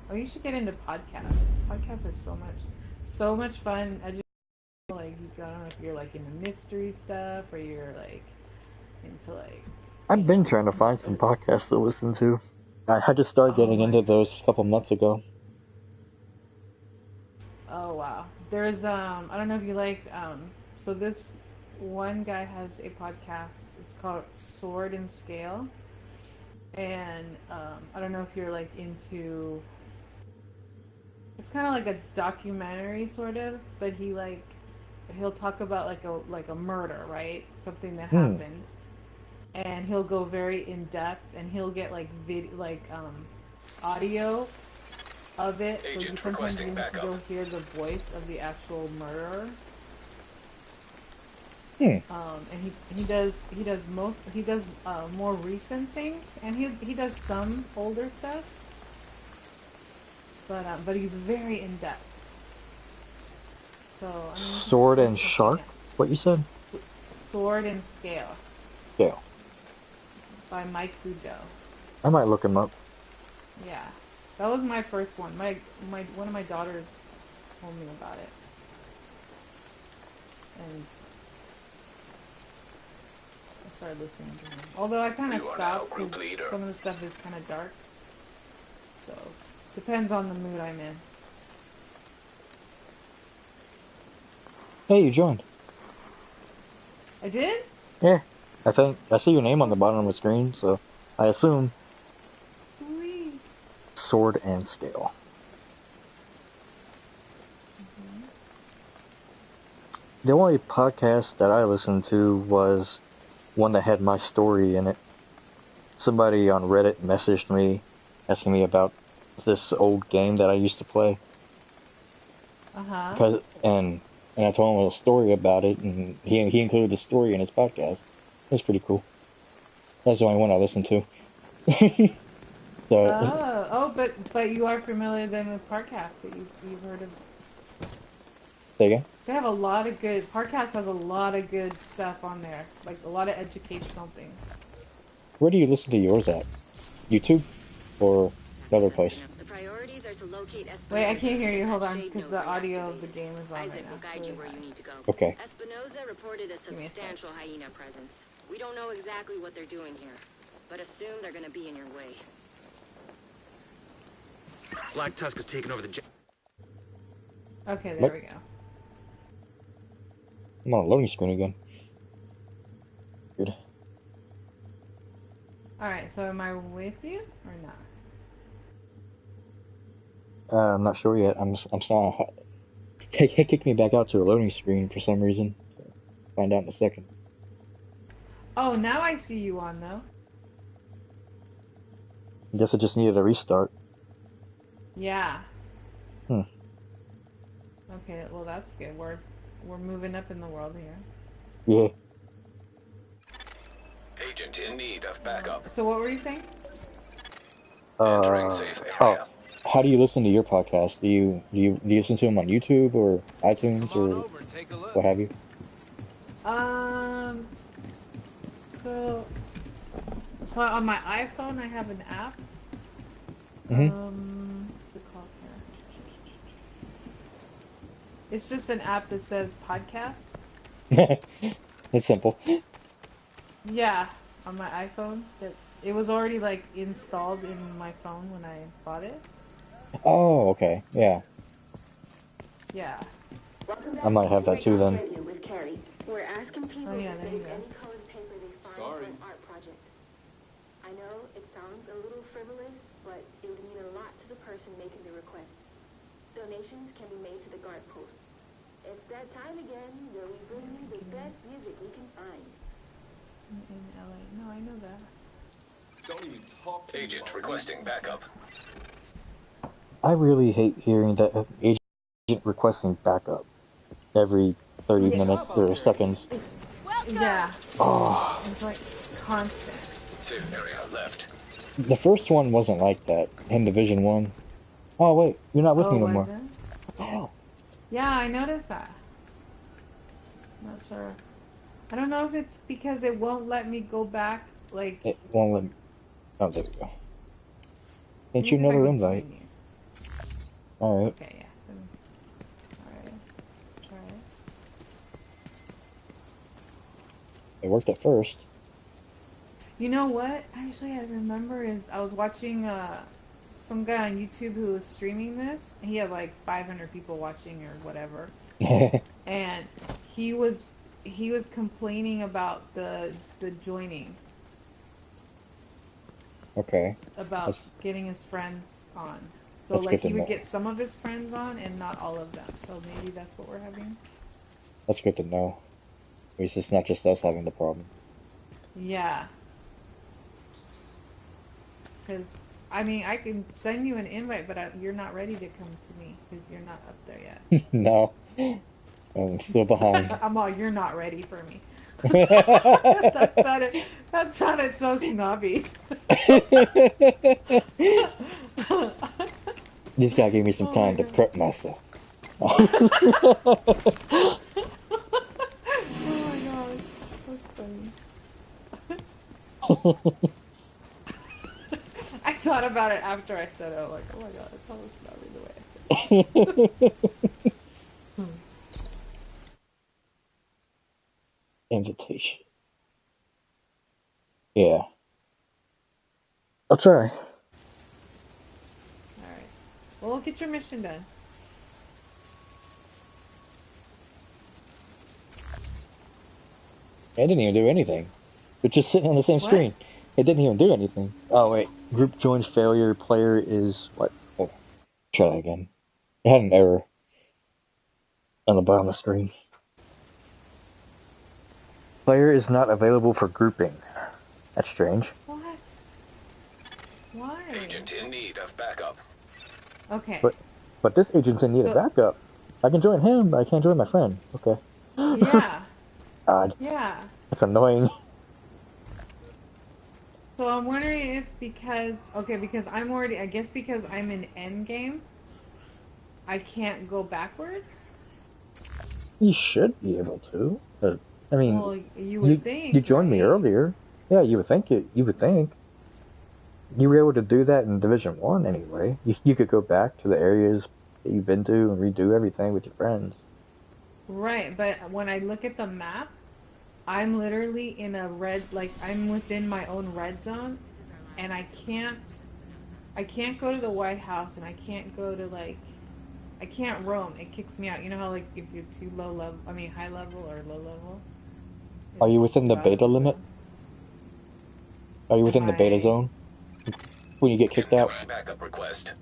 Oh, you should get into podcasts. Podcasts are so much fun. Like, I don't know if you're like into mystery stuff or you're like into like, I've been trying to find some podcasts to listen to. I had to start oh getting my, into those a couple months ago. oh wow. There's I don't know if you like so this one guy has a podcast. It's called Sword and Scale, and I don't know if you're like into. It's kind of like a documentary sort of, but he'll talk about like a murder, right? Something that Hmm. happened, and he'll go very in depth, and he'll get like audio of it, so Agent sometimes requesting backup. you'll hear the voice of the actual murderer. Hmm. And he does more recent things, and he does some older stuff, but he's very in depth. So I mean, it's Sword and worth looking Shark? at. What you said? Sword and Scale Yeah. by Mike Bujo. I might look him up. Yeah, that was my first one. My one of my daughters told me about it, and I started listening to him. Although I kind of You are now stopped group because leader. some of the stuff is kind of dark. So depends on the mood I'm in. Hey, you joined. I did? Yeah. I think I see your name on Oh, the bottom of the screen, so I assume sweet. Sword and Scale. Mm-hmm. The only podcast that I listened to was one that had my story in it. Somebody on Reddit messaged me asking me about this old game that I used to play. Uh-huh. Because, and I told him a story about it, and he included the story in his podcast. It was pretty cool. That's the only one I listened to. So, But you are familiar then with podcasts that you've heard of. say again? They have a lot of good podcast has a lot of good stuff on there, like a lot of educational things. Where do you listen to yours at? YouTube or another place? The priorities are to locate Wait, I Espinosa can't hear and you. get Hold that on, shade because node the audio of the reactivated. game is on right Isaac now. will guide Really you where high. you need to go. Okay. Espinosa reported a Give me a sec. substantial hyena presence. We don't know exactly what they're doing here, but assume they're gonna be in your way. Black Tusk has taken over the jet. Okay, there Nope. we go. I'm on a loading screen again. Weird. All right, so am I with you or not? I'm not sure yet. I'm still kick me back out to a loading screen for some reason. So find out in a second. Oh, now I see you on though. I guess I just needed a restart. Yeah. Hmm. Okay, well that's good. We're moving up in the world here. Yeah. Agent in need of backup. So what were you saying? Entering safe Oh, area. how do you listen to your podcast? Do you listen to them on YouTube or iTunes or what have you? Um. So so on my iPhone I have an app. Mm-hmm. What's it called here? It's just an app that says podcasts. It's simple. Yeah, on my iPhone. That it was already like installed in my phone when I bought it. Oh, okay. Yeah. Yeah. I might have that too then. We're asking people Oh yeah, to there you save go. any colored paper they find for an art project. I know it sounds a little frivolous, but it would mean a lot to the person making the request. Donations can be made to the guard post. It's that time again where we bring you the best music we can find. In LA. No, I know that. Don't even talk to Agent requesting backup. I really hate hearing that agent requesting backup every 30 minutes or seconds. Yeah. Oh, It's like constant. Safe area left. the first one wasn't like that in Division 1. Oh, wait, you're not with Oh, me no was more. it? What the hell? Yeah, I noticed that. Not sure. I don't know if it's because it won't let me go back. Like, It won't let me. Oh, there we go. let Sent me you see if I another can invite. join you. Alright. Okay, yeah. So, alright. Let's try it. It worked at first. You know what? Actually, I remember is I was watching some guy on YouTube who was streaming this. He had like 500 people watching or whatever, and he was he was complaining about the joining, Okay. about That's getting his friends on. So that's like good to he would know. get some of his friends on and not all of them. So maybe that's what we're having. That's good to know. At least it's not just us having the problem. Yeah, because I mean I can send you an invite, but you're not ready to come to me because you're not up there yet. No. I'm still behind. I'm all, you're not ready for me. that sounded that sounded so snobby. Just gotta give me some Oh my time to god. prep myself. Oh my god. That's funny. I thought about it after I said it. I'm like, oh my god, it's almost snobby the way I said it. Invitation. Yeah. I'll try. Alright. Well, get your mission done. I didn't even do anything. It's just sitting on the same What? screen. It didn't even do anything. Oh wait. Group joins failure. Player is what? Hold on. Try that again. It had an error on the bottom of the screen. Player is not available for grouping. That's strange. What? Why? Agent in need of backup. Okay. But this agent's in need of So, backup. I can join him, but I can't join my friend. Okay. yeah. Odd. Yeah. That's annoying. So I'm wondering if because I'm already, I guess because I'm in endgame, I can't go backwards. You should be able to. But, I mean, Well, you would you think, joined me right? earlier. Yeah, you would think it. You would think you were able to do that in Division 1 anyway. You could go back to the areas that you've been to and redo everything with your friends. Right, but when I look at the map, I'm literally in a red, like I'm within my own red zone, and I can't go to the White House, and I can't go to like, I can't roam. It kicks me out. You know how like if you're too low level, I mean high level or low level, Are it'll you kick within you the out of beta the limit? zone. Are you Am within the beta I? zone when you get kicked out? Incoming backup request.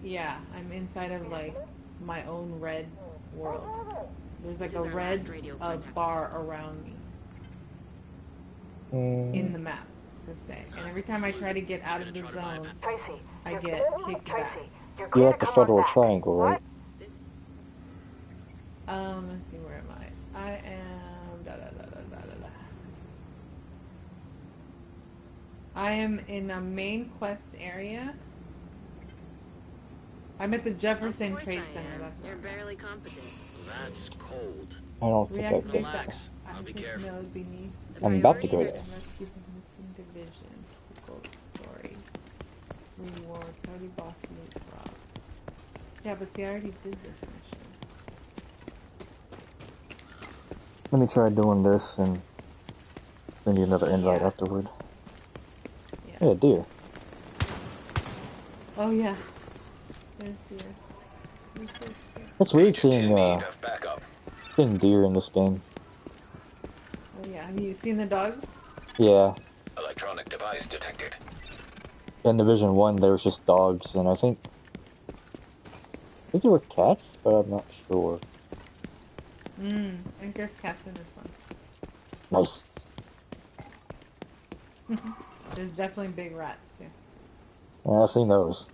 Yeah, I'm inside of like my own red world. There's like a red bar around me in Mm, the map per se, and every time I try to get out of the zone, Tracy, I you're get kicked back. Tracy, you're you're clear at to the come on federal back. triangle, right? Let's see, where am I? I am da da da da da da da. I am in a main quest area. I'm at the Jefferson Trade Center. That's where You're I'm at. barely competent. That's cold. I don't think I Reactivate picked the that. Relax. I'll be Isaac careful. node beneath The the I'm about to priorities go are there. rescue the missing division. Gold story. Reward. Cody boss loot drop. Yeah, but see, I already did this mission. Let me try doing this and send you another invite Yeah. afterward. Yeah. Yeah, dear. Oh yeah. There's deer. They're so cute. That's weird Agent in need of backup. seeing deer in this game. Oh yeah. Have you seen the dogs? Yeah. Electronic device detected. In Division 1 there was just dogs and I think there were cats, but I'm not sure. I think there's cats in this Nice. one. There's definitely big rats too. Yeah, I've seen those.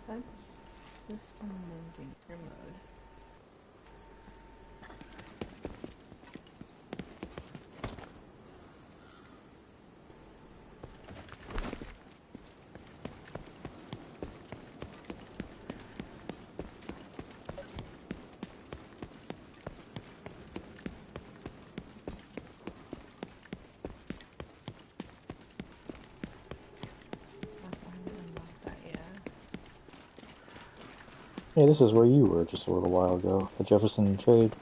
That's this amending your mode. Hey, this is where you were just a little while ago. The Jefferson trade.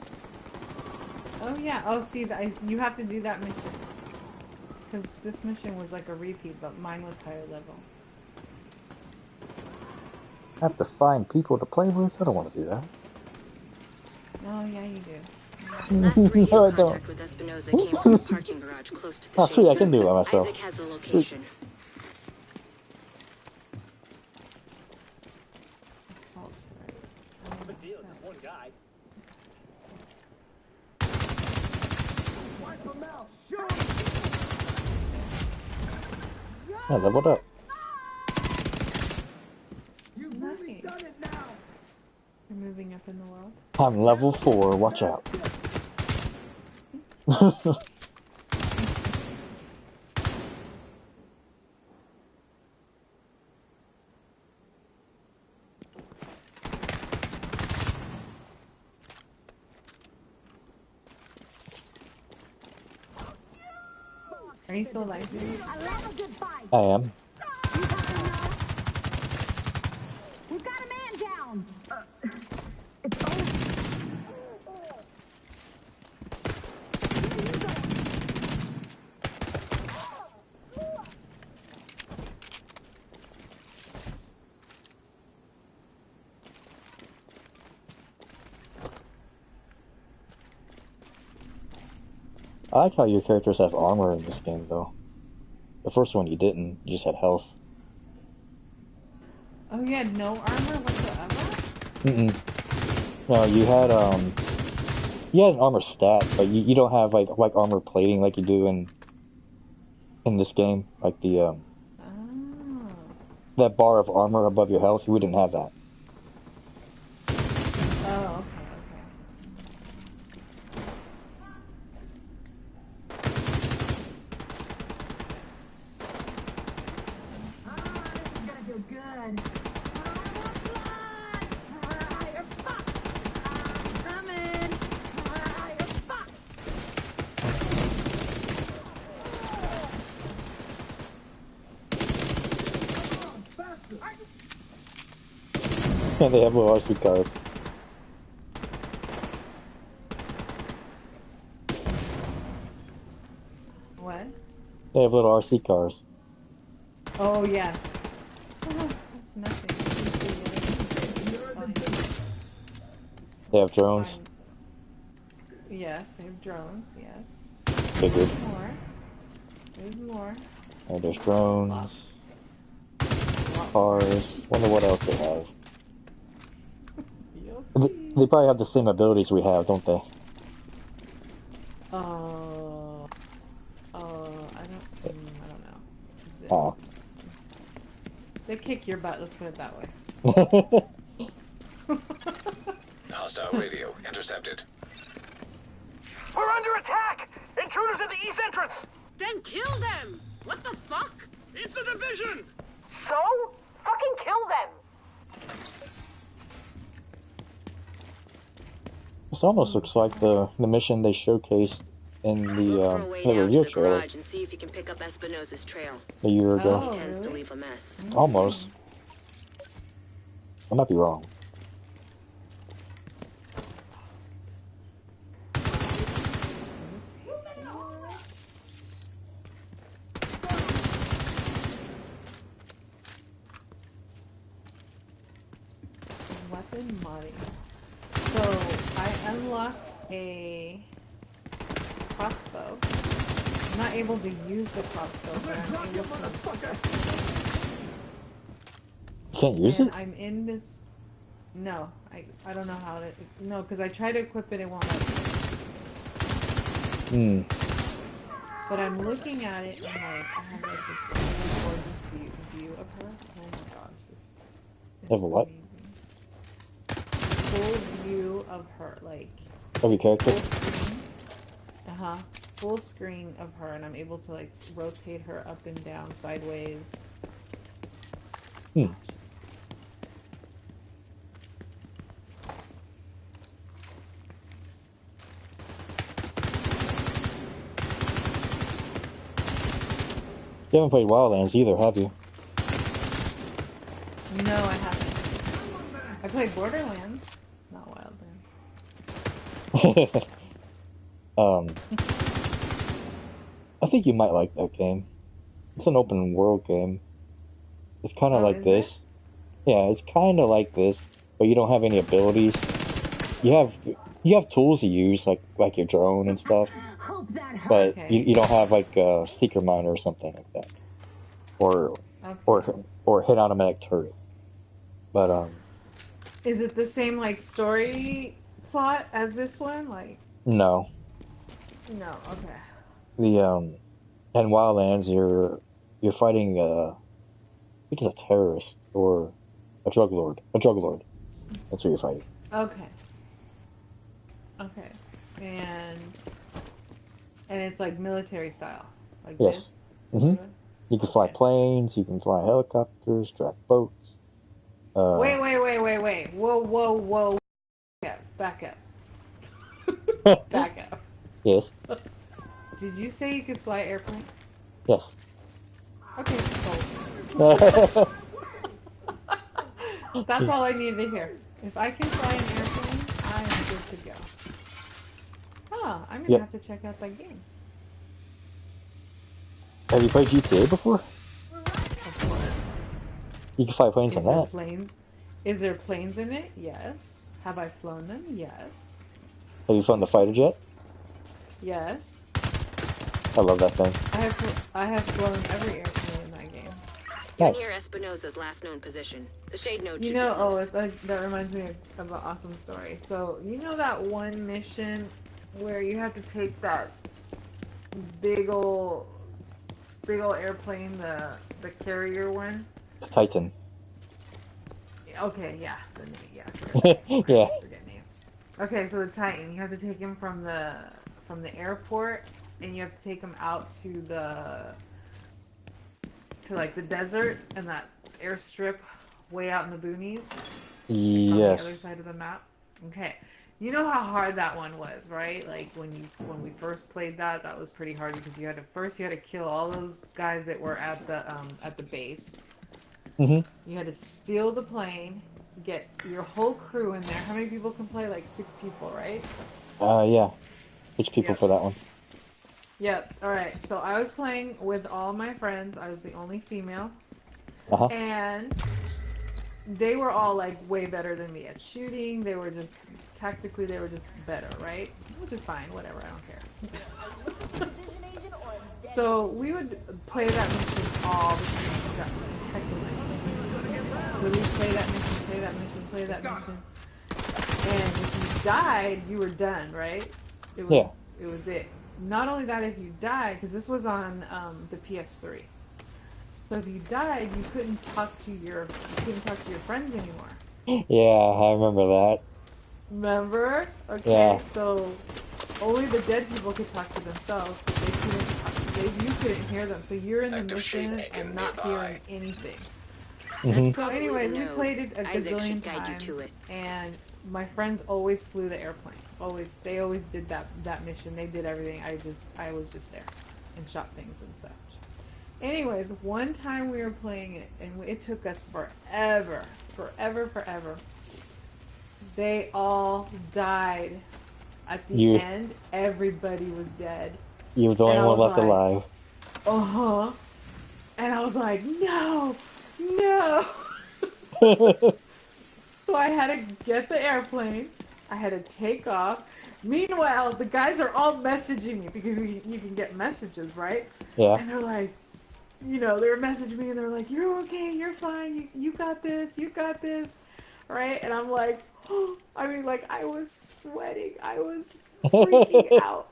Oh yeah. Oh, see, you have to do that mission because this mission was like a repeat, but mine was higher level. I have to find people to play with? I don't want to do that. Oh yeah, you do. Last radio No, I don't. contact with Espinosa came from a parking garage close to the Oh, sweet, I shape. can do it by myself. Isaac has the Sweet. location. Assault turret. Big deal, just one guy. Wipe him out, shoot! I leveled up. You've really done it now! You're moving up in the world. I'm level 4, watch out. Are you still alive? I am. We've got a man down. I like how your characters have armor in this game, though. The first one you didn't, you just had health. Oh, you had no armor whatsoever? No, you had an armor stat, but you don't have like armor plating like you do in this game. Like the Oh. that bar of armor above your health, we didn't have that. Oh, okay. Good. And they have little RC cars. What? They have little RC cars. Oh, yes. Oh, that's nothing. They have drones. Fine. Yes, they have drones, yes. Figured. There's more. There's more. And there's drones. Cars. Wonder what else they have. They probably have the same abilities we have, don't they? I don't know. Oh. They kick your butt, let's put it that way. Hostile radio intercepted. We're under attack! Intruders in the east entrance! Then kill them! What the fuck? It's a division! So? Fucking kill them. This almost looks like the mission they showcased in Look the for a way down to reveal the trailer garage and see if you can pick up Espinosa's trail. a year ago. Oh, He tends to really? leave a mess. Almost. I might be wrong. Weapon modding. So, I unlocked a crossbow. I'm not able to use the crossbow, but I'm able to inspect it. You can't use And it? I'm in this... No, I don't know how to... No, because I try to equip it, it won't let me. But I'm looking at it and like, I have like this really gorgeous view of her. Oh my gosh, this Have It's a what? amazing. Full view of her, like Every character? full screen. Uh-huh. Full screen of her, and I'm able to like rotate her up and down, sideways. Hmm. Oh, she's... You haven't played Wildlands either, have you? No, I haven't. I played Borderlands, not Wildlands. um, I think you might like that game. It's an open world game. It's kind of Oh, like is it? this. Yeah, it's kind of like this, but you don't have any abilities. You have you have tools to use, like your drone and stuff, Hope that hurt. but Okay. you don't have like a seeker miner or something like that, or Okay. or hit automatic turret. But Is it the same like story plot as this one? Like, no, no. Okay. the in Wildlands you're fighting I think it's a terrorist or a drug lord. A drug lord. That's what you're fighting. Okay. Okay. And it's like military style, like Yes. this. hmm Sort of? You can fly Okay. planes. You can fly helicopters, drive boats. Wait, wait, wait, wait, wait. Whoa, whoa, whoa. Back up. Back up. Yes. Did you say you could fly airplane? Yes. Okay, cool. That's all I needed to hear. If I can fly an airplane, I am good to go. Huh, I'm gonna Yeah. have to check out that game. Have you played GTA before? Of course. You can fly planes on Is there that. planes? Is there planes in it? Yes. Have I flown them? Yes. Have you flown the fighter jet? Yes. I love that thing. I have flown every airplane in that game. You're Nice. near Espinosa's last known position. The shade node You should know, be close. that reminds me of an awesome story. So, you know that one mission where you have to take that big ol' airplane, the carrier one? The Titan. Okay, yeah, yeah. I Yeah. always forget names. Okay, so the Titan, you have to take him from the airport, and you have to take him out to like the desert and that airstrip way out in the boonies on the other Yes. side of the map. Okay. You know how hard that one was, right? Like when we first played that was pretty hard because you had to kill all those guys that were at the base. hmm You had to steal the plane, get your whole crew in there. How many people can play? Like 6 people, right? Yeah. 6 people Yep. for that one. Yep. All right. So I was playing with all my friends. I was the only female, Uh-huh. and they were all like way better than me at shooting. They were just tactically, they were just better, right? Which is fine. Whatever. I don't care. So we would play that mission all the time. We got heckling. So we play that mission, play that mission, play that mission. And if you died, you were done, right? Yeah. It was it. Not only that, if you died, because this was on the PS3. So if you died, you couldn't talk to your friends anymore. Yeah, I remember that. Remember? Okay. Yeah. So only the dead people could talk to themselves, but they couldn't talk. You couldn't hear them. So you're in the Active sheet mission beacon and not nearby. hearing anything. hmm So anyways, we No. played it a Isaac gazillion should guide you to times, it. and my friends always flew the airplane. They always did that mission. They did everything. I was just there and shot things and such. Anyways, one time we were playing it, and it took us forever. They all died. At the You end, everybody was dead. you were the And only I one was left like, alive. uh-huh. And I was like, no, no. So I had to get the airplane. I had to take off. Meanwhile, the guys are all messaging me because you can get messages, right? Yeah. And they're like, they were messaging me and they're like, you're okay, you're fine, you got this, right? And I'm like, I was sweating. I was freaking out.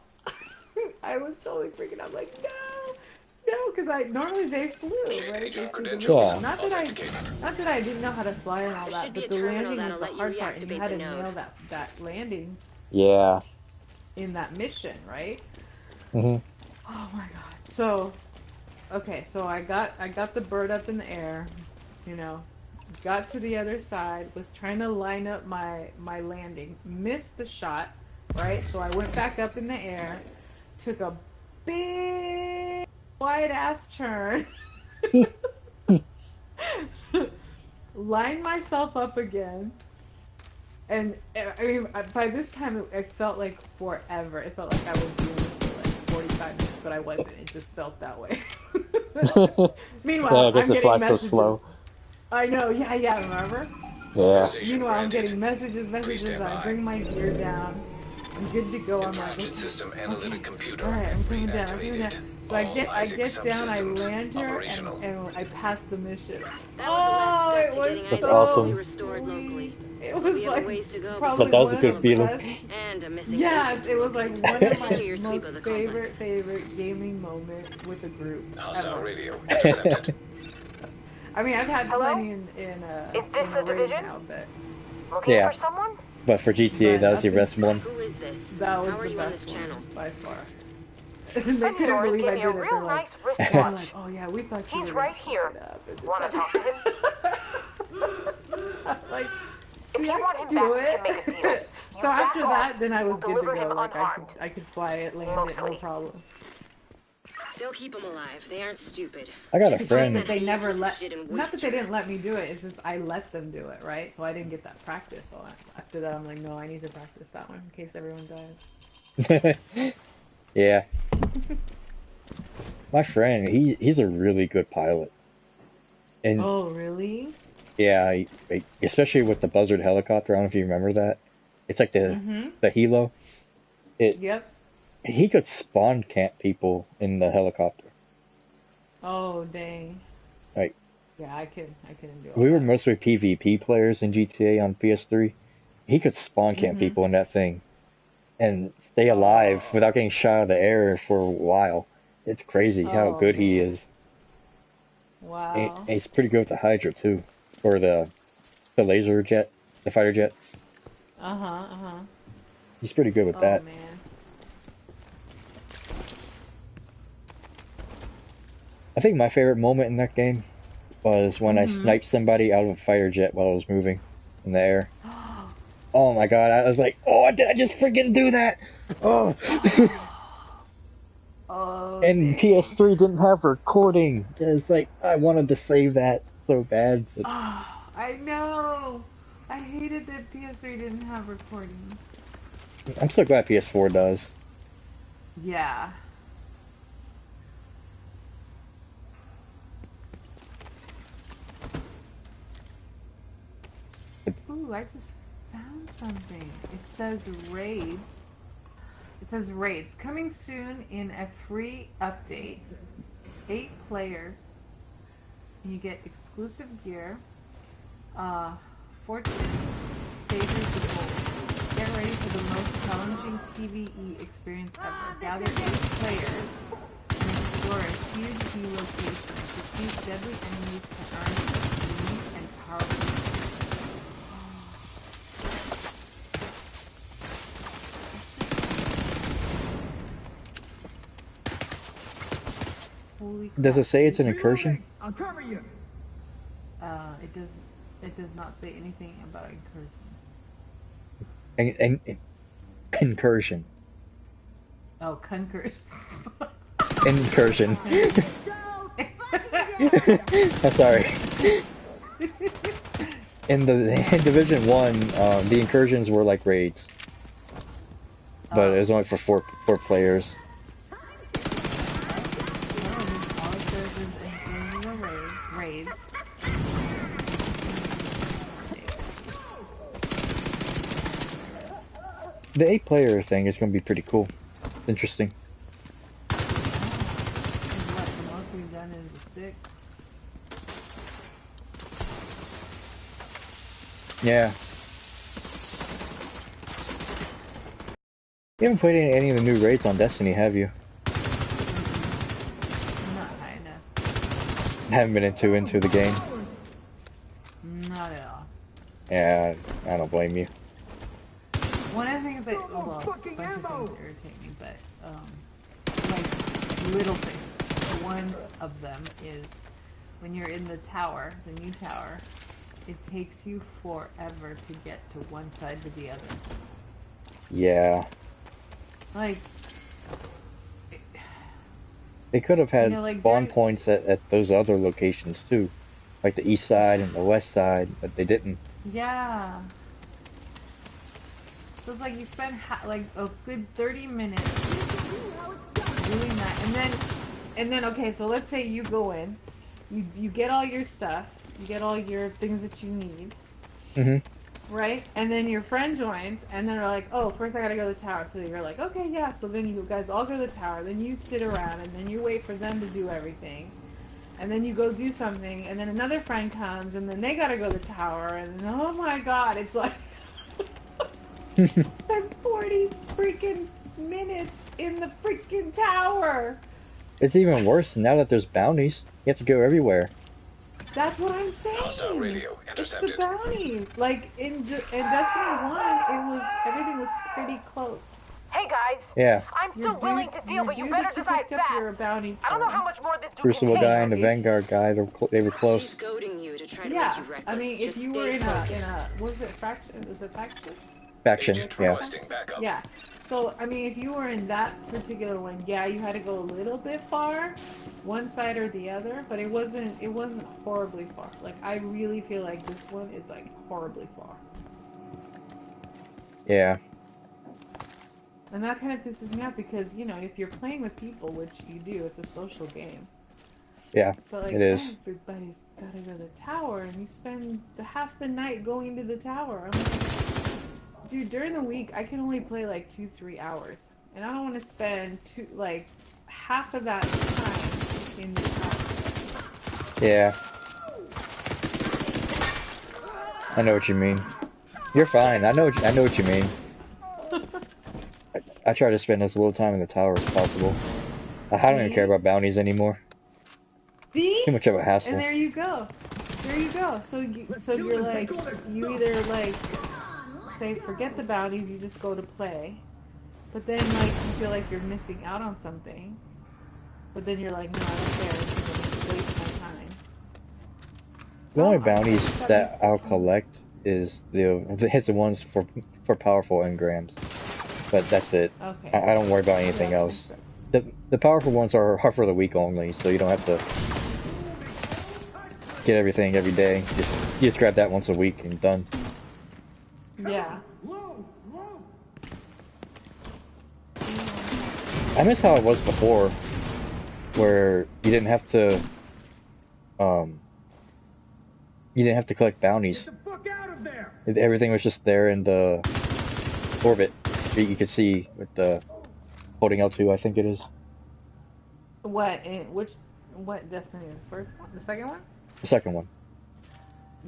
I was totally freaking out. I'm like, no, know, because normally they flew, Shade right? They agent flew the credentials mission. authenticated. Not that I didn't know how to fly and all There that, should be but a the terminal landing was that'll the let you hard part, and you reactivate had the to nail node. that landing Yeah. in that mission, right? Mhm. Oh my god. So, okay, so I got the bird up in the air, you know, got to the other side, was trying to line up my landing, missed the shot, right? So I went back up in the air, took a big wide ass turn, lined myself up again, and I mean by this time it felt like forever. It felt like I was doing this for like 45 minutes, but I wasn't. It just felt that way. Yeah, Meanwhile, I guess I'm it getting flies so messages. slow. I know, yeah, remember? Yeah. Authorization Meanwhile, I'm granted. getting Please messages. stand I by. bring my gear down. I'm good to go. I'm like, Intelligent okay, system okay. analytic computer All right, I'm coming down. reactivated. So All I Isaac get down. I subsystems land her, operational. and I pass the mission. That was the last Oh, step it to was getting That's Isaac so fully awesome. restored locally. sweet. It But we was have a like ways to go before probably That we was one a of the good celebrate. feeling. best. And a missing agent Yes, to it was like locate. one of my Continue your sweep most of the favorite complex. gaming moments with a group Hostile ever. radio intercepted. I mean, I've had Hello? plenty Is this in a the raid division? now, but Looking Yeah, for someone? but for GTA, but that was your nothing. best one. Who is this? That How was are the you on this best channel? one by far. And they Friend of couldn't yours believe gave I me a did it. real nice They were wristwatch. like, "Oh yeah, we thought you He's were gonna right fuck here. it up." And this, Wanna that. talk to him? Like, If see, you I want can him do back, we can make a deal. it. You So back after off, that, then I was we'll good to deliver go. him Like unharmed. I could fly it, land it, no Mostly. problem. They'll keep him alive. They aren't stupid. I got a It's just friend. that they never Piece of let. shit and Not that they waster. didn't let me do it. It's just I let them do it, right? So I didn't get that practice. So after that, I'm like, no, I need to practice that one in case everyone dies. Yeah, my friend, he's a really good pilot, and Oh, really? yeah, especially with the Buzzard helicopter. I don't know if you remember that. It's like Mm-hmm. the Hilo. It Yep. He could spawn camp people in the helicopter. Oh, dang. Like Yeah, I couldn't do all we were that. mostly PvP players in GTA on PS3. He could spawn camp Mm-hmm. people in that thing and stay alive without getting shot out of the air for a while. It's crazy how Oh, good he man. is. And Wow. he's pretty good with the Hydra too, or the laser jet, the fighter jet. Uh-huh, uh-huh. He's pretty good with Oh, that. man. I think my favorite moment in that game was when I Mm-hmm. sniped somebody out of a fighter jet while I was moving in the air. Oh my god, I was like, oh, did I just freaking do that? Oh. Oh, And dang. PS3 didn't have recording. It's like, I wanted to save that so bad. But Oh, I know. I hated that PS3 didn't have recording. I'm so glad PS4 does. Yeah. Ooh, I just found something. It says raids. It says raids coming soon in a free update. 8 players. You get exclusive gear. Fortune favors the bold. Get ready for the most challenging PvE experience ever. Gather 8 players and explore a huge new location. Defeat deadly enemies to earn unique and powerful. Holy crap. Does it say it's an incursion? I'll cover you. It does not say anything about incursion. Incursion. Oh, concursion. Incursion. I'm sorry. In Division 1, the incursions were like raids. But it was only for four players. No, all it says is incursions or raids. The 8-player thing is going to be pretty cool. Interesting. What, the most we've done is a 6? Yeah. You haven't played any of the new raids on Destiny, have you? Not, I I haven't been into the game. Not at all. Yeah, I don't blame you. One of the things that, well, a bunch of things irritate me, but, like, little things. One of them is when you're in the tower, the new tower, it takes you forever to get to one side to the other. Yeah. Like, They could have had like spawn points at those other locations too. Like the east side and the west side, but they didn't. yeah. So it's like you spend like a good 30 minutes doing that, and then okay, so let's say you go in, you get all your stuff, you get all your things that you need, right? And then your friend joins, and they're like, oh, first I gotta go to the tower. So you're like, okay, yeah. So then you guys all go to the tower, then you sit around, and then you wait for them to do everything. And then you go do something, and then another friend comes, and then they gotta go to the tower, and oh my god, it's like spend 40 freaking minutes in the freaking tower. It's even worse now that there's bounties. You have to go everywhere. That's what I'm saying. Hostile radio intercepted. It's the bounties. Like in Destiny 1, everything was pretty close. Hey guys. Yeah. I'm still willing to deal, but you better decide fast. I don't know how much more this dude Crucible can guy take. and the Vanguard guy, they were close. She's goading you to try to Yeah, make you reckless. I mean, if Just you stay were in focused. a, was it faction? Was it faction? Faction, Agent yeah. requesting backup. Yeah. So, I mean, if you were in that particular one, yeah, you had to go a little bit far, one side or the other, but it wasn't horribly far. Like, I really feel like this one is, like, horribly far. Yeah. And that kind of pisses me off because, you know, if you're playing with people, which you do, it's a social game. Yeah, But, like, it is. everybody's gotta go to the tower, and you spend half the night going to the tower. I'm like, dude, during the week, I can only play like 2-3 hours. And I don't want to spend half of that time in the tower. Yeah. I know what you mean. You're fine. I know what you mean. I try to spend as little time in the tower as possible. I don't even care about bounties anymore. See? Too much of a hassle. And there you go. There you go. So you're like, you either like say forget the bounties, you just go to play. But then like you feel like you're missing out on something. But then you're like, no, I don't care. I'm gonna waste my time. The only bounties that I'll collect is the ones for powerful engrams. But that's it. Okay. I don't worry about anything else. The powerful ones are for the week only, so you don't have to get everything every day. You just grab that once a week and done. Yeah. I miss how it was before, where you didn't have to collect bounties. Everything was just there in the orbit that you could see with the holding L2, I think it is. What Destiny? The first one? The second one? The second one.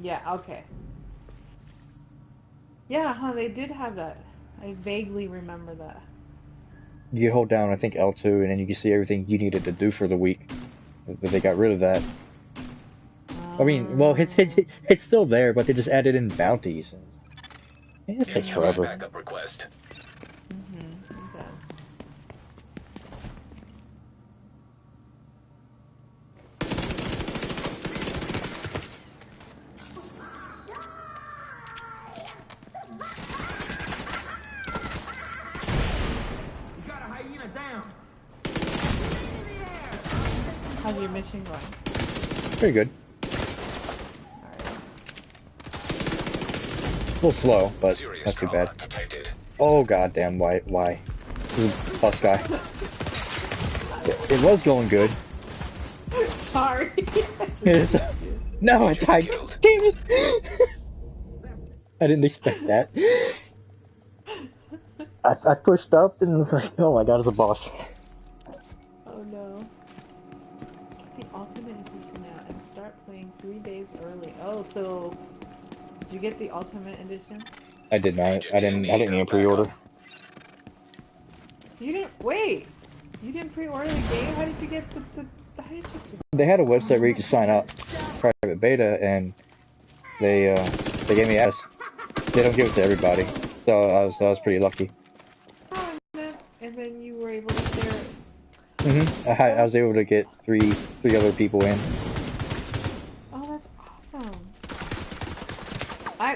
Yeah, okay. Yeah, huh, they did have that. I vaguely remember that. You could hold down, I think, L2, and then you can see everything you needed to do for the week. But they got rid of that. I mean, well, it's still there, but they just added in bounties. It just takes forever. Backup request. It does. How's your mission going? Pretty good. A little slow, but not too bad. Oh goddamn! Why? This is a guy. It was going good. Sorry. No, I died. Damn it! I didn't expect that. I pushed up and was like, oh my god, it's a boss. Oh no. Get the Ultimate Edition out and start playing 3 days early. Oh, so did you get the Ultimate Edition? I did not. I didn't even pre-order. You didn't wait. You didn't pre-order the game. How did you get the hate you for They had a website where you could sign up, private beta, and they gave me access. They don't give it to everybody, so I was pretty lucky. and then you were able to share it. I was able to get three other people in. Oh, that's awesome.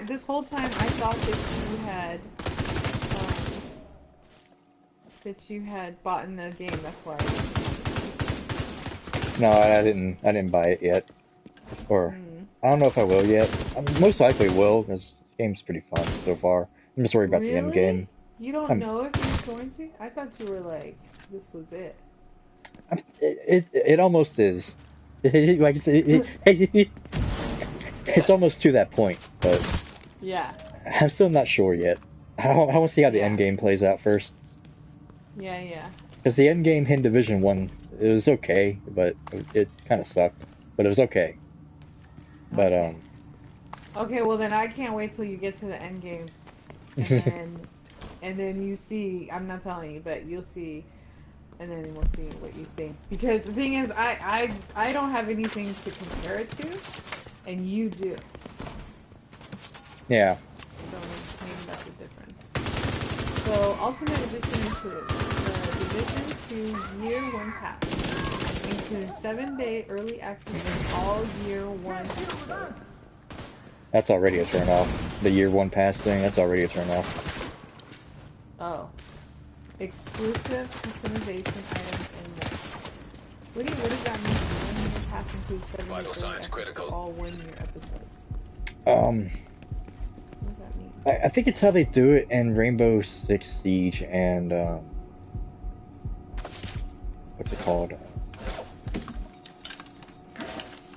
This whole time I thought that you had bought in the game. That's why. No, I didn't buy it yet, or I don't know if I will yet. I most likely will, because the game's pretty fun so far. I'm just worried about the end game. You don't know if you're going to? I thought you were like, this was it. It almost is. Like it's almost to that point, but Yeah. I'm still not sure yet. I want to see how the end game plays out first. Yeah. Because the end game in Division 1, it was okay, but it kind of sucked. But it was okay. But Okay, well then I can't wait till you get to the end game, and then you see. I'm not telling you, but you'll see, and then we'll see what you think. Because the thing is, I don't have anything to compare it to, and you do. Yeah. So maybe that's the difference. So Ultimate Edition includes the Division 2 Year 1 Pass. Includes 7-day early access to all Year 1 episodes. That's already a turn off. The Year 1 pass thing, that's already a turn off. Oh. Exclusive customization items and more. What does that mean? 1 year pass includes 7 Vital signs critical. all 1 year episodes. What does that mean? I think it's how they do it in Rainbow Six Siege and what's it called?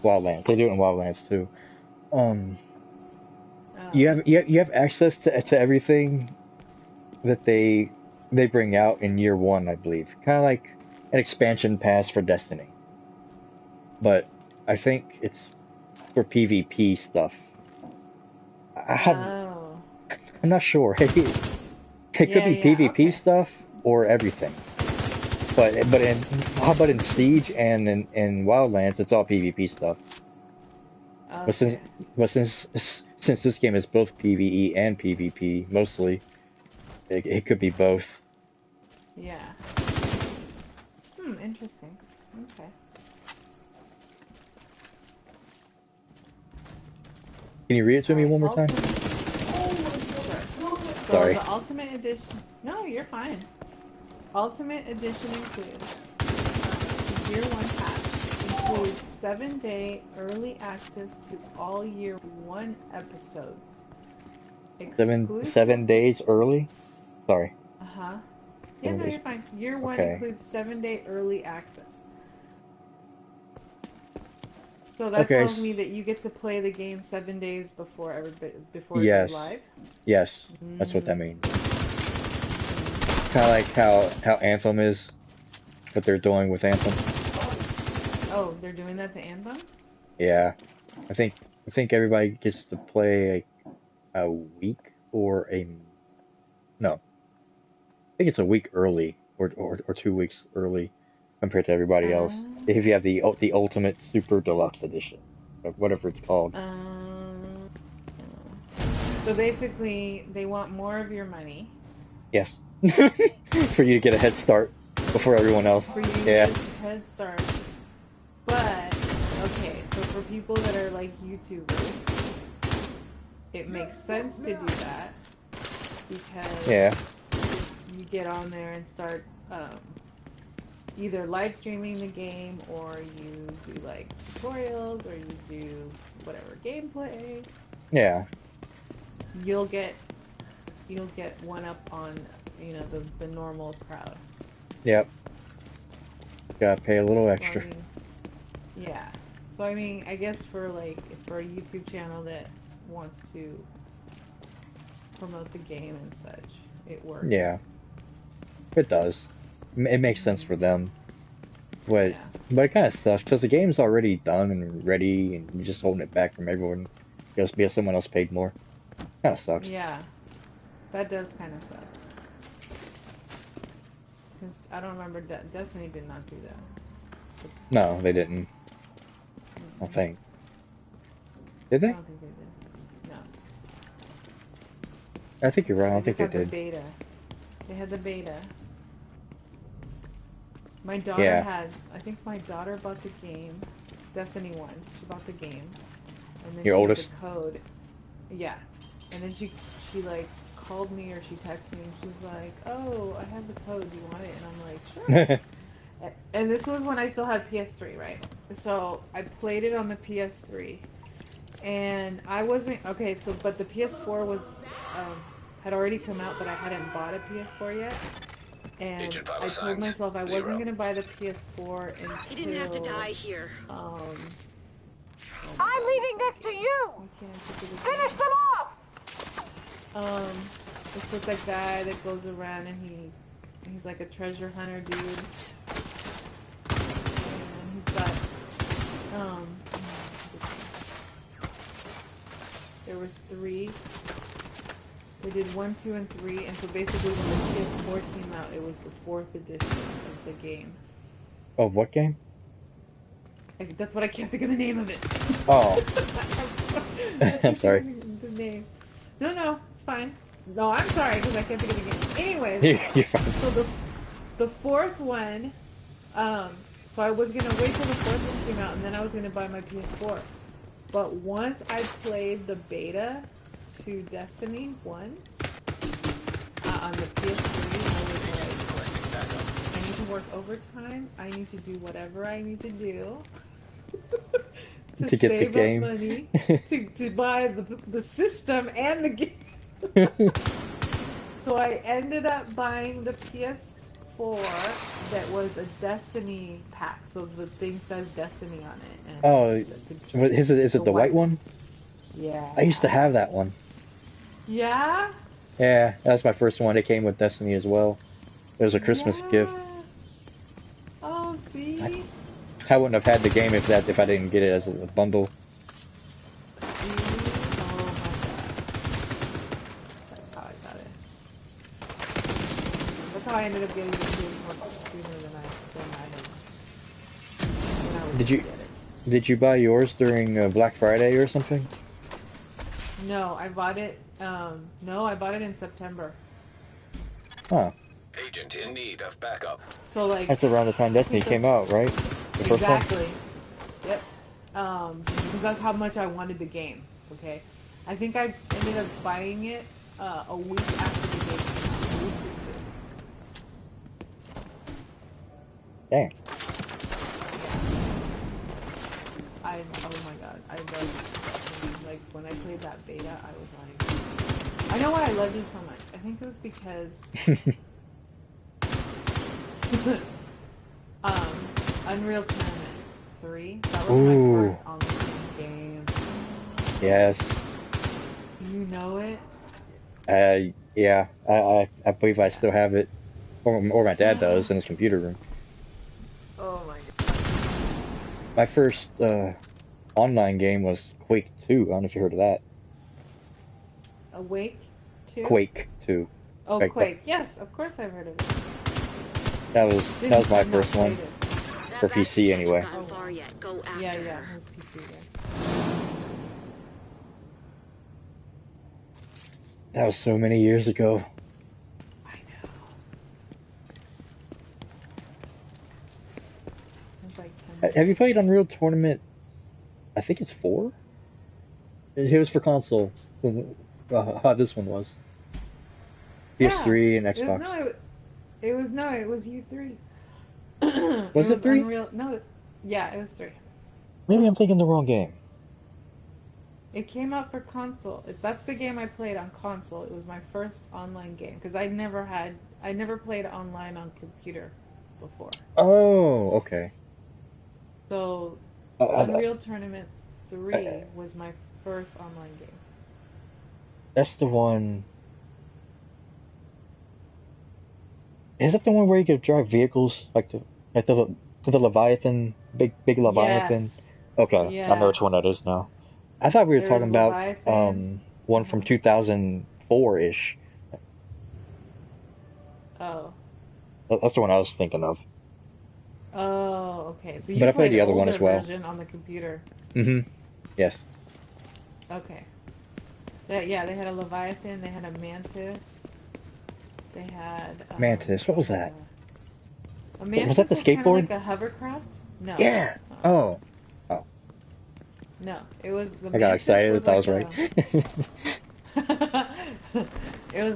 Wildlands. They do it in Wildlands too. You have access to everything that they bring out in Year 1, I believe. Kind of like an expansion pass for Destiny. But I think it's for PvP stuff. I'm not sure. It could be PvP stuff or everything. But how about in Siege and in Wildlands, it's all PvP stuff. Okay. But since this game is both PvE and PvP mostly, it could be both. Yeah. Interesting. Okay. Can you read it to me one more time? Sorry. So the Ultimate Edition. No, you're fine. Ultimate Edition includes Year 1 Pass. Includes 7-day early access to all Year 1 episodes. Seven days early? Sorry. Yeah, no, you're fine. Year 1 includes 7-day early access. So that tells me that you get to play the game 7 days before it goes live? Yes, that's what that means. Kind of like how Anthem is, what they're doing with Anthem. Oh, they're doing that to Anthem? Yeah. I think everybody gets to play a week or no. I think it's a week early or 2 weeks early compared to everybody else. If you have the Ultimate Super Deluxe Edition, or whatever it's called. So basically, they want more of your money. Yes. For you to get a head start before everyone else. For you to get a head start. But, okay, so for people that are like YouTubers, it makes sense to do that because you get on there and start either live streaming the game, or you do like tutorials, or you do whatever gameplay. Yeah. You'll get one up on the normal crowd. Yep. Gotta pay a little extra. So, yeah. So I mean, I guess for a YouTube channel that wants to promote the game and such, it works. Yeah. It does. It makes sense for them. But it kind of sucks because the game's already done and ready, and you're just holding it back from everyone just because someone else paid more. Kind of sucks. Yeah, that does kind of suck. Because I don't remember Destiny did not do that. No, they didn't. I think. Did I they? don't think they did. No. I think you're right. I They don't think just they had the did. beta. They had the beta. My daughter Yeah. had, I think my daughter bought the game, Destiny 1. She bought the game. And then Your she had the oldest? code. Yeah. And then she like called me or she texted me and she's like, oh, I have the code. Do you want it? And I'm like, sure. And this was when I still had PS3, right? So I played it on the PS3. And I wasn't, okay, so, but the PS4 was, had already come out, but I hadn't bought a PS4 yet. And Agent vital I told signs. myself I wasn't 0. going to buy the PS4 until, He didn't have to die here. oh I'm leaving this to you. I can't think of the Finish name. them off. It's with that guy that goes around and he's like a treasure hunter dude. And he's got there was 3. They did 1, 2, and 3, and so basically when the PS4 came out, it was the 4th edition of the game. Oh, what game? That's what I can't think of the name of it. Oh. I'm sorry. The name. No, it's fine. No, I'm sorry because I can't think of the game. Anyways, You're fine. so the 4th one, so I was gonna wait till the 4th one came out, and then I was gonna buy my PS4. But once I played the beta to Destiny 1 on the PS3, I was like, I need to work overtime. I need to do whatever I need to do to To get the save game. up money to buy the system and the game. So I ended up buying the PS4 that was a Destiny pack. So the thing says Destiny on it. And Oh, is it the white one? Yeah. I used to have that one. Yeah? Yeah, that was my first one. It came with Destiny as well. It was a Christmas gift. Oh, see? I wouldn't have had the game if I didn't get it as a bundle. See? Oh my god. That's how I got it. That's how I ended up getting the game much sooner than I was Did gonna you get it. did you buy yours during Black Friday or something? No, I bought it. No, I bought it in September. Huh. Agent in need of backup. So like. That's around the time Destiny came out, right? The first one? Exactly. Yep. Because that's how much I wanted the game. Okay. I think I ended up buying it a week after the game came out. A week or 2. Dang. Oh my god, I loved it. Like when I played that beta, I was like, I know why I loved it so much. I think it was because Unreal Tournament 3. That was my first online game. Yes. You know it? Yeah. I believe I still have it, or my dad does in his computer room. Oh my god. My first online game was Quake 2. I don't know if you heard of that. Awake 2? Quake 2. Oh, Quake. Yes, of course I've heard of it. That was my first one. For PC anyway. Oh, far yet. Go after Yeah, her. it was PC then. That was so many years ago. I know. It was like 10 Have you played Unreal Tournament? I think it's 4? It was for console. How this one was. PS3 and Xbox. It was U3. Was it 3? Unreal, no, yeah, it was 3. Maybe I'm thinking the wrong game. It came out for console. That's the game I played on console. It was my first online game because I never played online on computer before. Oh, okay. So Unreal Tournament 3 was my first online game. That's the one. Is that the one where you could drive vehicles like the Leviathan, big Leviathan? Yes. Okay, Yes. I know which one that is now. I thought we were There's talking about Leviathan. one from 2004-ish. Oh. That's the one I was thinking of. Oh, okay. So But you I played played the the other one older as well. version on the computer. Mm-hmm. Yes. Okay. Yeah, they had a Leviathan, they had a Mantis, they had Mantis. What was that? a Was that Mantis the was kind of skateboard? like a hovercraft. No, Yeah. Oh. Oh. no, it was the I got Mantis excited was that I was like right.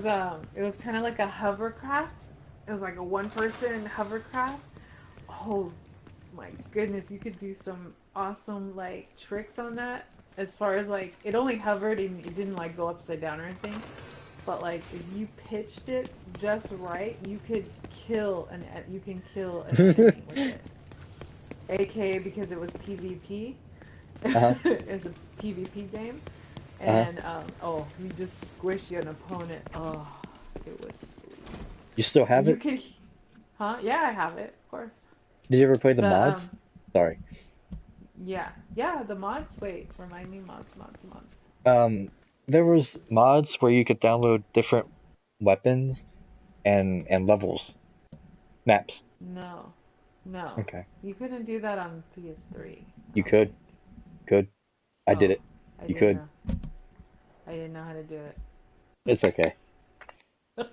a. It was kind of like a hovercraft. It was like a one-person hovercraft. Oh my goodness, you could do some awesome like tricks on that. As far as like, it only hovered and it didn't like go upside down or anything. But like, if you pitched it just right, you can kill an enemy with it. AKA because it was PvP. Uh-huh. It's a PvP game. Uh-huh. And oh, you just squish an opponent. Oh, it was sweet. You still have And you it? could, huh? Yeah, I have it, of course. Did you ever play the The mods? Sorry. yeah, the mods. Wait, remind me, mods. There was mods where you could download different weapons and levels, maps. No, no, Okay. you couldn't do that on PS3. I You don't think. could. I did Oh, it. I You didn't could. know. I didn't know how to do It's okay. it.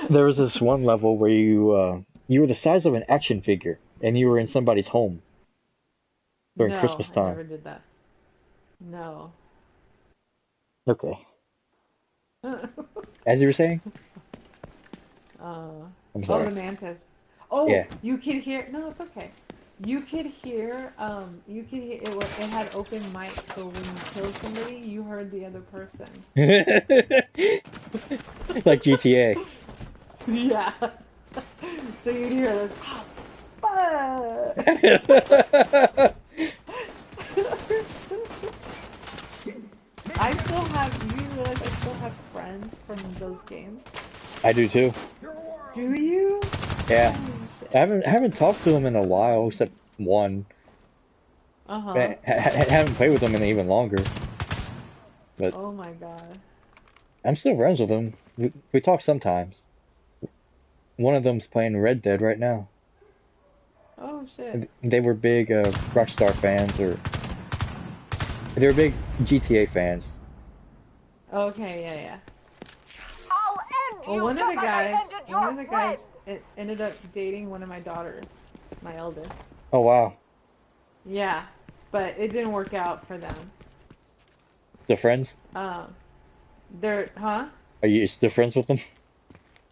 There was this one level where you were the size of an action figure and you were in somebody's home during No, Christmas I time. never did that. No. Okay. As you were saying? I'm Oh, sorry. the Mantis. Oh, Yeah. you could hear. No, it's okay. You could hear. You could hear. It had open mic, so when you killed somebody, you heard the other person. Like GTA. Yeah. So you'd hear this. "Ah, fuck." I still have. You realize I still have friends from those games? I do too. Do you? Yeah. Holy shit. I haven't talked to them in a while, except one. Uh huh. I haven't played with them in even longer. But Oh my god. I'm still friends with them. We talk sometimes. One of them's playing Red Dead right now. Oh shit. They were big Rockstar fans, or they were big GTA fans. Okay, yeah. I'll end Well, you one of just the like I guys, ended your friend. ended up dating one of my daughters, my eldest. Oh wow, Yeah, but it didn't work out for them. they're friends. Um, they're, huh? Are you still friends with them?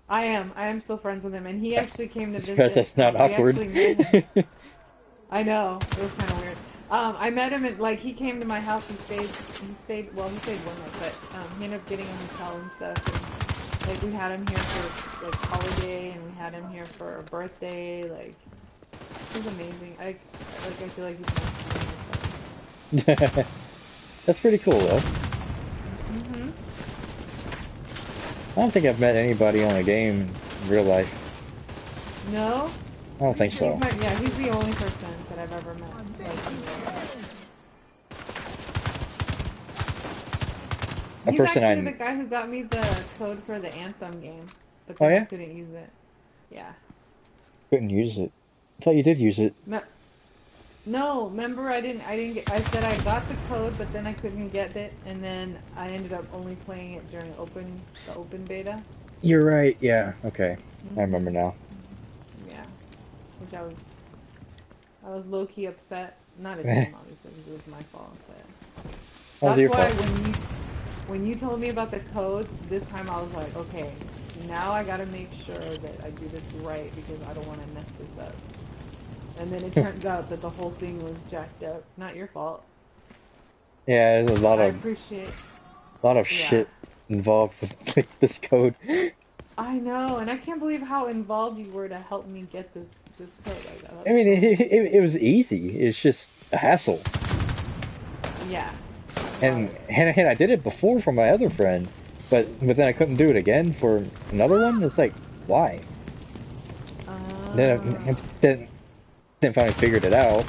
I am still friends with him, and he actually came to I suppose visit. that's not We awkward. actually met him. I know, it was kind of weird. I met him at, like, he came to my house and well, he stayed one night, but, he ended up getting a hotel and stuff, and, like, we had him here for, like, holiday, and we had him here for a birthday, like, it was amazing. I feel like he's my son. That's pretty cool though. Mm-hmm. I don't think I've met anybody on a game in real life. No? I don't think so. He's the only person that I've ever met. Like, A he's person actually the guy who got me the code for the Anthem game, but Oh then I yeah? couldn't use it. Yeah. Couldn't use it. I thought you did use it. No, remember I said I got the code, but then I couldn't get it, and then I ended up only playing it during the open beta. You're right. Yeah. Okay. I remember Mm-hmm. now. Yeah. Which I was low key upset. Not at him, obviously, because it was my fault, but That was that's your why fault. when you told me about the code this time, I was like, okay, now I gotta make sure that I do this right because I don't want to mess this up. And then it turns out that the whole thing was jacked up. Not your fault. Yeah, there's a I appreciate. lot of Yeah. shit involved with this code. I know, and I can't believe how involved you were to help me get this code. Like that. I mean, So it was easy. It's just a hassle. yeah. And I did it before for my other friend, but then I couldn't do it again for another one. It's like, why? Then finally figured it out.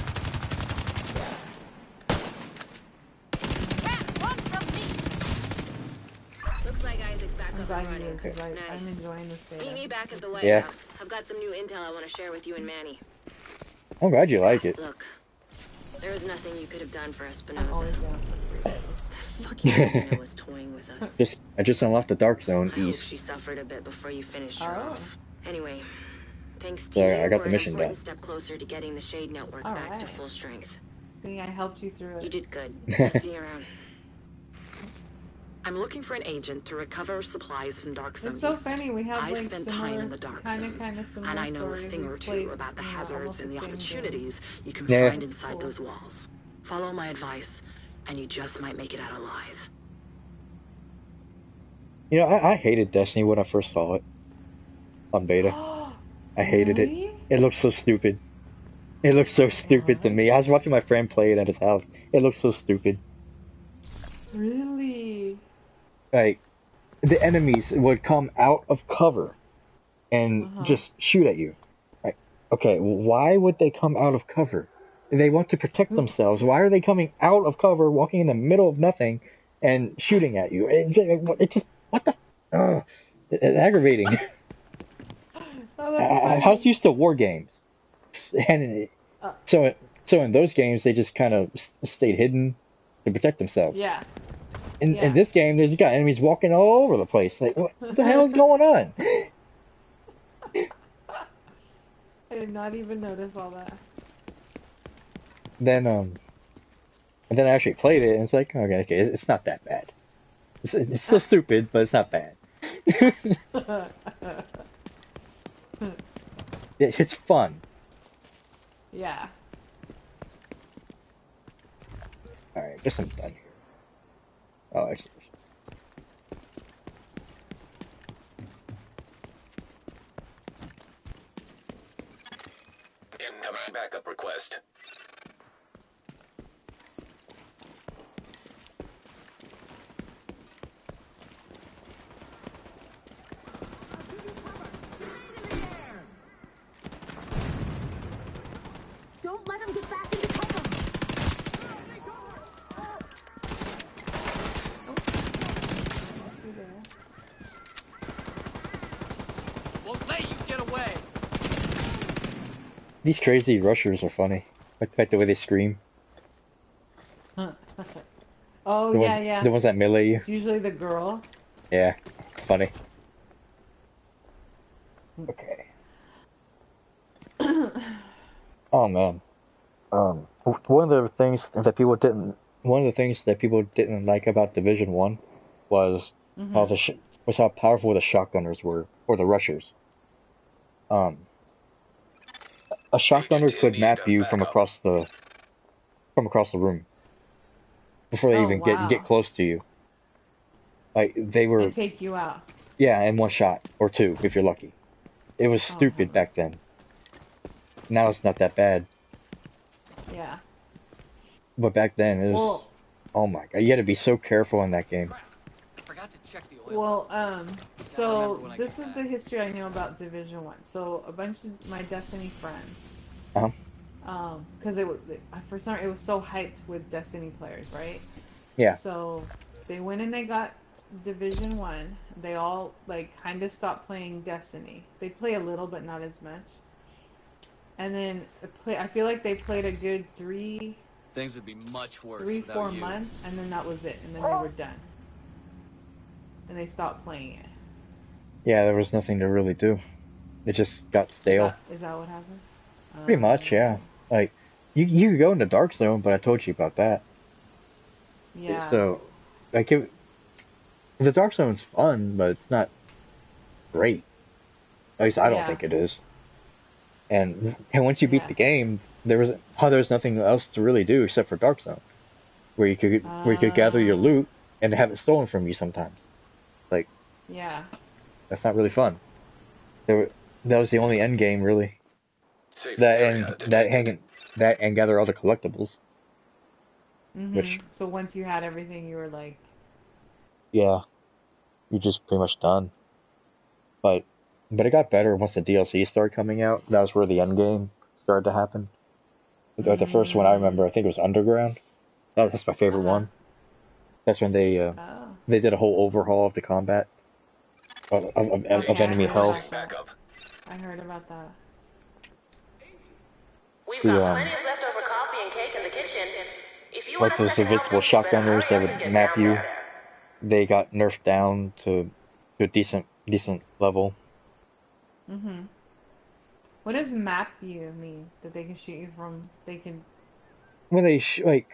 Looks like Isaac's back I'm up glad and you running. did, because Nice. I'm enjoying this beta. Meet me back at the White Yeah. House. I've got some new intel I want to share with you and Manny. I'm glad you like it. Look, there was nothing you could have done for I'm Espinosa. always down for That fucking Marina was toying with us. I just unlocked the Dark Zone I hope East. she suffered a bit before you finished her Oh. off. Anyway, thanks to So you, I got we're the an mission important done. step closer to getting the Shade Network All back to right. full strength. See, I helped you through it. You did good. I'll see you around. I'm looking for an agent to recover supplies from Dark Zone It's so East. funny. We have I've like spent time similar, in the Dark kind Zones, of similar and I know a stories. thing We or played, two about the you know, hazards almost and the the same opportunities games. you can Yeah. find It's inside cool. those walls. Follow my advice, and you just might make it out alive. You know, I hated Destiny when I first saw it on beta. I hated it. Really? It looked so stupid. It looked so stupid to What? me. I was watching my friend play it at his house. It looked so stupid. Really? Like, the enemies would come out of cover and Uh-huh. just shoot at you. Like, okay, why would they come out of cover? They want to protect themselves. Why are they coming out of cover, walking in the middle of nothing, and shooting at you? It just, what the? It's aggravating. Oh, that's I was funny. used to war games, and Uh, so in those games they just kind of stayed hidden to protect themselves. yeah. In this game, there's got enemies walking all over the place. Like, what the hell is going on? I did not even notice all that. Then and then I actually played it, and it's like, okay, it's not that bad. It's still stupid, but it's not bad. It's fun. Yeah. All right, guess I'm done here. Oh, actually. Incoming backup request. Don't let him get back into cover. You there? Won't let you get away. These crazy rushers are funny. Like the way they scream. Oh, The yeah, ones, yeah. the ones that melee you. It's usually the girl. Yeah, funny. Okay. Oh man. One of the things that people didn't like about Division 1 was how how powerful the shotgunners were, or the rushers. Um, a shotgunner Agent in could need map of you backup. from across the room before they Oh, even get wow. close to you. Like they And were, take you out. yeah, in one shot or two if you're lucky. It was Oh, stupid back then. Now it's not that bad, yeah. but back then it was. Well, Oh my god, you had to be so careful in that game. Crap. Forgot to check the oil. well, remember so when I this get is back. the history I know about Division 1. So a bunch of my Destiny friends, because it was, for some, it was so hyped with Destiny players, right? Yeah, So they went and they got Division 1. They all like kind of stopped playing Destiny. They play a little, but not as much. And then I feel like they played a good Things would be much worse three, without 4 you. months, and then that was it. And then they were done. And they stopped playing it. yeah, there was nothing to really do. It just got stale. Is that what happened? Pretty much, yeah. Like, you could go into Dark Zone, but I told you about that. Yeah. So, like, the Dark Zone's fun, but it's not great. At least I don't Yeah. think it is. And once you beat Yeah. the game, there's nothing else to really do except for Dark Zone, where you could gather your loot and have it stolen from you sometimes. Like, Yeah. that's not really fun. That was the only end game really. Safe That area and detected. that and gather all the collectibles. Which, So once you had everything, you were like, yeah, you're just pretty much done. But it got better once the DLC started coming out. That was where the end game started to happen. The first one I remember, I think it was Underground. That's my favorite one. That's when they oh. did a whole overhaul of the combat of Okay, enemy I heard health. about that. Backup. I heard about that. We've Got plenty of leftover coffee and cake in the kitchen. If you want like a those second invincible helping, you better shotgunners hurry that up and would get map down you. there. They got nerfed down to a decent level. Mm-hmm. What does map you mean? That they can shoot you from? They can. When they shoot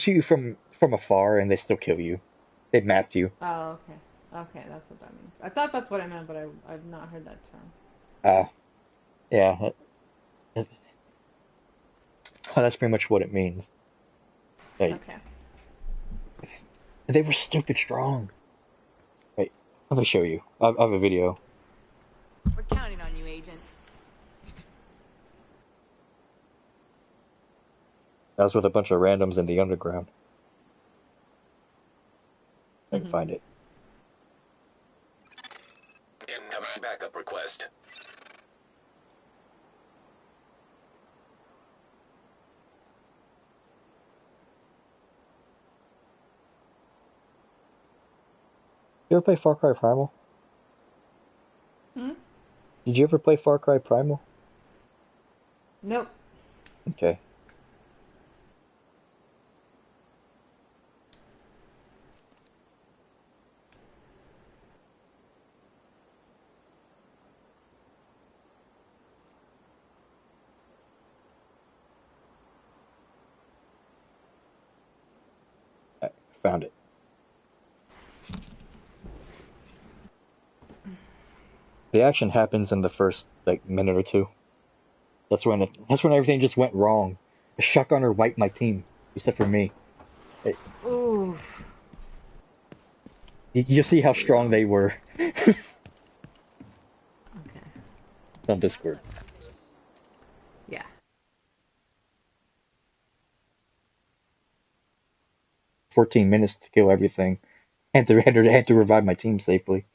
you from afar and they still kill you. They mapped you. Oh, okay. Okay, that's what that means. I thought that's what I meant, but I've not heard that term. Yeah, that's pretty much what it means. Like, Okay. they were stupid strong. Wait, let me show you. I have a video. We're counting on you, Agent. I was with a bunch of randoms in the underground. I can find it. Incoming backup request. You ever play Far Cry Primal? Hmm? Did you ever play Far Cry Primal? Nope. Okay. I found it. The action happens in the first minute or two. That's when everything just went wrong. A shotgunner wiped my team, except for me. Ooh. You see how strong they were. Okay. On Discord. Yeah. 14 minutes to kill everything. Had to revive my team safely.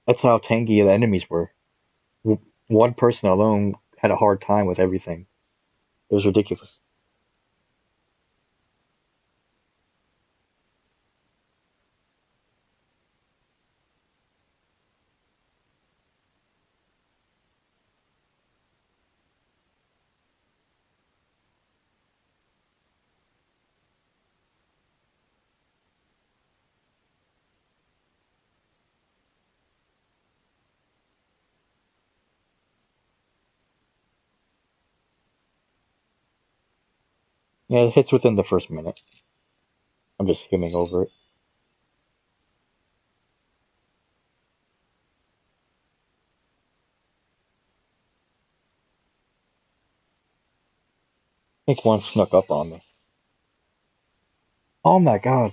That's how tanky the enemies were. One person alone had a hard time with everything. It was ridiculous. Yeah, it hits within the first minute. I'm just skimming over it. I think one snuck up on me. Oh my god.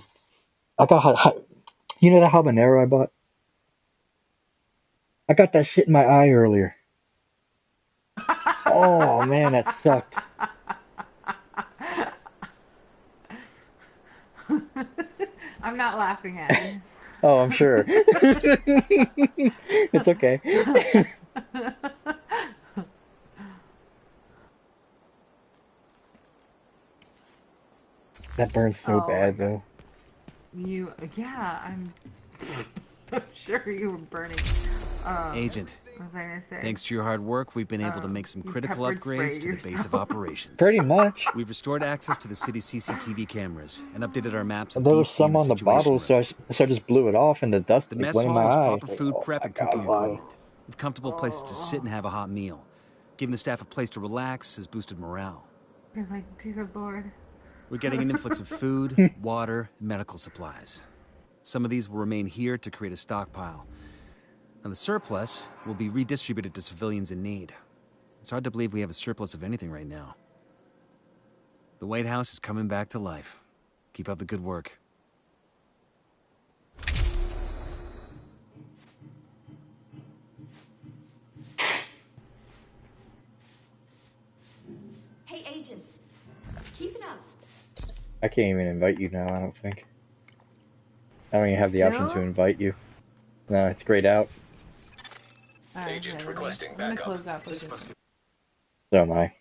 I got, you know that habanero I bought? I got that shit in my eye earlier. Oh man, that sucked. I'm not laughing at you. Oh, I'm sure. It's okay. That burns so bad though. Yeah, I'm sure you were burning. Agent, what was I gonna say? thanks to your hard work, we've been able to make some critical upgrades to the base of operations. Pretty much. We've restored access to the city's CCTV cameras and updated our maps of There was DC some and the on the Situation bottle, so Room. I just blew it off, and the dust The mess went in my hall has eye. proper food Oh prep my and god, cooking why? equipment, with comfortable places to sit and have a hot meal. Giving the staff a place to relax has boosted morale. You're like, dear Lord. We're getting an influx of food, water, and medical supplies. Some of these will remain here to create a stockpile. Now the surplus will be redistributed to civilians in need. It's hard to believe we have a surplus of anything right now. The White House is coming back to life. Keep up the good work. Hey, Agent. Keep it up. I can't even invite you now, I don't think. I don't even have the option to invite you. No, it's grayed out. Agent requesting I'm gonna backup. close out. So am I.